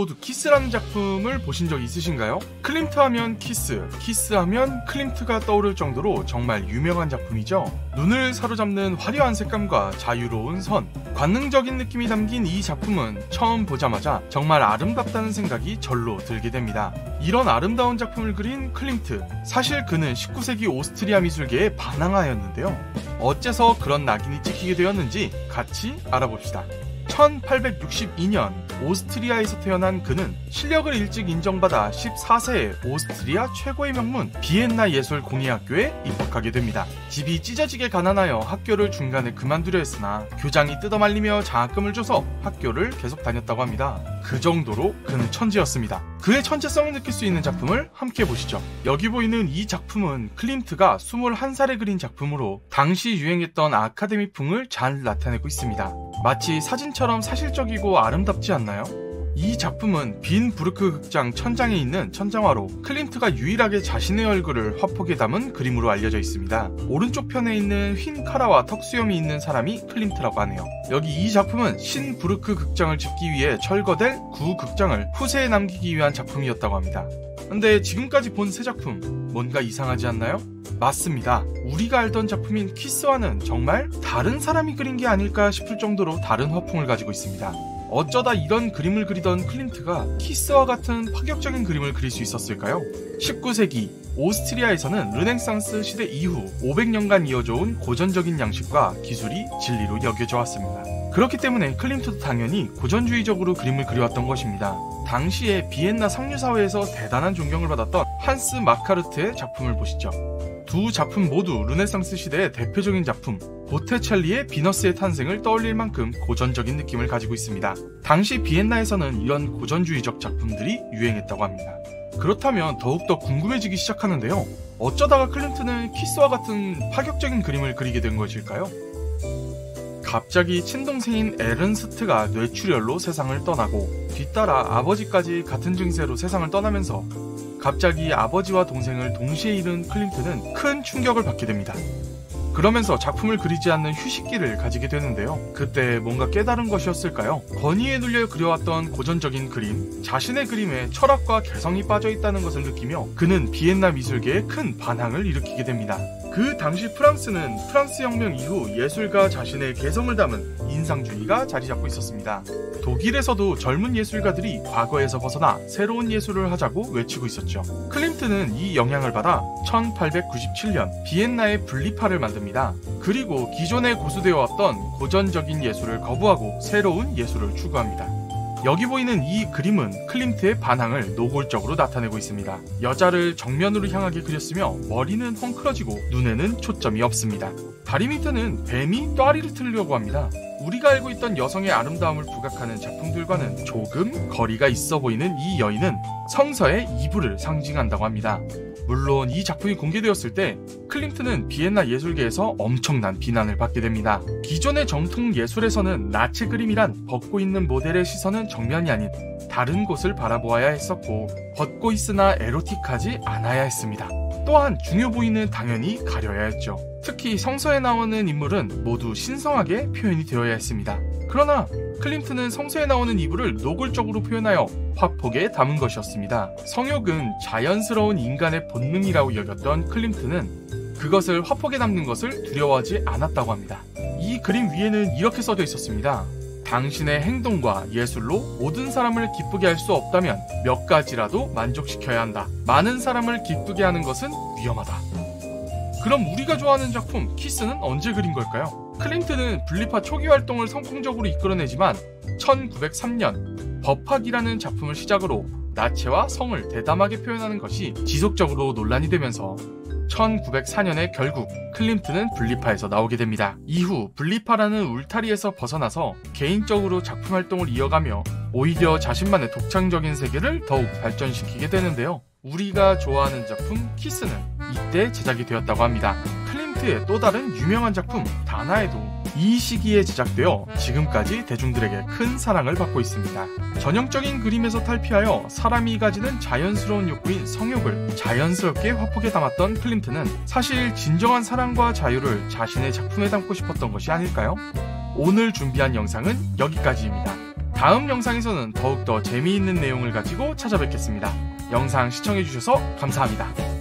모두 키스라는 작품을 보신 적 있으신가요? 클림트 하면 키스, 키스하면 클림트가 떠오를 정도로 정말 유명한 작품이죠. 눈을 사로잡는 화려한 색감과 자유로운 선, 관능적인 느낌이 담긴 이 작품은 처음 보자마자 정말 아름답다는 생각이 절로 들게 됩니다. 이런 아름다운 작품을 그린 클림트, 사실 그는 19세기 오스트리아 미술계의 반항아였는데요. 어째서 그런 낙인이 찍히게 되었는지 같이 알아봅시다. 1862년 오스트리아에서 태어난 그는 실력을 일찍 인정받아 14세에 오스트리아 최고의 명문 비엔나 예술공예학교에 입학하게 됩니다. 집이 찢어지게 가난하여 학교를 중간에 그만두려 했으나 교장이 뜯어말리며 장학금을 줘서 학교를 계속 다녔다고 합니다. 그 정도로 그는 천재였습니다. 그의 천재성을 느낄 수 있는 작품을 함께 보시죠. 여기 보이는 이 작품은 클림트가 21살에 그린 작품으로 당시 유행했던 아카데미풍을 잘 나타내고 있습니다. 마치 사진처럼 사실적이고 아름답지 않나요? 이 작품은 빈 부르크 극장 천장에 있는 천장화로 클림트가 유일하게 자신의 얼굴을 화폭에 담은 그림으로 알려져 있습니다. 오른쪽 편에 있는 흰 카라와 턱수염이 있는 사람이 클림트라고 하네요. 여기 이 작품은 신 부르크 극장을 짓기 위해 철거될 구 극장을 후세에 남기기 위한 작품이었다고 합니다. 근데 지금까지 본 세 작품 뭔가 이상하지 않나요? 맞습니다. 우리가 알던 작품인 키스와는 정말 다른 사람이 그린 게 아닐까 싶을 정도로 다른 화풍을 가지고 있습니다. 어쩌다 이런 그림을 그리던 클림트가 키스와 같은 파격적인 그림을 그릴 수 있었을까요? 19세기 오스트리아에서는 르네상스 시대 이후 500년간 이어져온 고전적인 양식과 기술이 진리로 여겨져 왔습니다. 그렇기 때문에 클림트도 당연히 고전주의적으로 그림을 그려왔던 것입니다. 당시에 비엔나 상류사회에서 대단한 존경을 받았던 한스 마카르트의 작품을 보시죠. 두 작품 모두 르네상스 시대의 대표적인 작품 보테첼리의 비너스의 탄생을 떠올릴 만큼 고전적인 느낌을 가지고 있습니다. 당시 비엔나에서는 이런 고전주의적 작품들이 유행했다고 합니다. 그렇다면 더욱더 궁금해지기 시작하는데요. 어쩌다가 클림트는 키스와 같은 파격적인 그림을 그리게 된 것일까요? 갑자기 친동생인 에른스트가 뇌출혈로 세상을 떠나고 뒤따라 아버지까지 같은 증세로 세상을 떠나면서 갑자기 아버지와 동생을 동시에 잃은 클림트는 큰 충격을 받게 됩니다. 그러면서 작품을 그리지 않는 휴식기를 가지게 되는데요. 그때 뭔가 깨달은 것이었을까요? 권위에 눌려 그려왔던 고전적인 그림, 자신의 그림에 철학과 개성이 빠져있다는 것을 느끼며 그는 비엔나 미술계에 큰 반항을 일으키게 됩니다. 그 당시 프랑스는 프랑스 혁명 이후 예술가 자신의 개성을 담은 인상주의가 자리 잡고 있었습니다. 독일에서도 젊은 예술가들이 과거에서 벗어나 새로운 예술을 하자고 외치고 있었죠. 클림트는 이 영향을 받아 1897년 비엔나의 분리파를 만듭니다. 그리고 기존에 고수되어 왔던 고전적인 예술을 거부하고 새로운 예술을 추구합니다. 여기 보이는 이 그림은 클림트의 반항을 노골적으로 나타내고 있습니다. 여자를 정면으로 향하게 그렸으며 머리는 헝클어지고 눈에는 초점이 없습니다. 다리 밑에는 뱀이 뙬리를 틀려고 합니다. 우리가 알고 있던 여성의 아름다움을 부각하는 작품들과는 조금 거리가 있어 보이는 이 여인은 성서의 이불을 상징한다고 합니다. 물론 이 작품이 공개되었을 때 클림트는 비엔나 예술계에서 엄청난 비난을 받게 됩니다. 기존의 정통 예술에서는 나체 그림이란 벗고 있는 모델의 시선은 정면이 아닌 다른 곳을 바라보아야 했었고 벗고 있으나 에로틱하지 않아야 했습니다. 또한 중요 부위는 당연히 가려야 했죠. 특히 성서에 나오는 인물은 모두 신성하게 표현이 되어야 했습니다. 그러나 클림트는 성서에 나오는 이불을 노골적으로 표현하여 화폭에 담은 것이었습니다. 성욕은 자연스러운 인간의 본능이라고 여겼던 클림트는 그것을 화폭에 담는 것을 두려워하지 않았다고 합니다. 이 그림 위에는 이렇게 써져 있었습니다. 당신의 행동과 예술로 모든 사람을 기쁘게 할 수 없다면 몇 가지라도 만족시켜야 한다. 많은 사람을 기쁘게 하는 것은 위험하다. 그럼 우리가 좋아하는 작품 키스는 언제 그린 걸까요? 클림트는 분리파 초기 활동을 성공적으로 이끌어내지만 1903년 법학이라는 작품을 시작으로 나체와 성을 대담하게 표현하는 것이 지속적으로 논란이 되면서 1904년에 결국 클림트는 분리파에서 나오게 됩니다. 이후 분리파라는 울타리에서 벗어나서 개인적으로 작품 활동을 이어가며 오히려 자신만의 독창적인 세계를 더욱 발전시키게 되는데요. 우리가 좋아하는 작품 키스는 이때 제작이 되었다고 합니다. 클림트의 또 다른 유명한 작품 다나에도 이 시기에 제작되어 지금까지 대중들에게 큰 사랑을 받고 있습니다. 전형적인 그림에서 탈피하여 사람이 가지는 자연스러운 욕구인 성욕을 자연스럽게 화폭에 담았던 클림트는 사실 진정한 사랑과 자유를 자신의 작품에 담고 싶었던 것이 아닐까요? 오늘 준비한 영상은 여기까지입니다. 다음 영상에서는 더욱더 재미있는 내용을 가지고 찾아뵙겠습니다. 영상 시청해주셔서 감사합니다.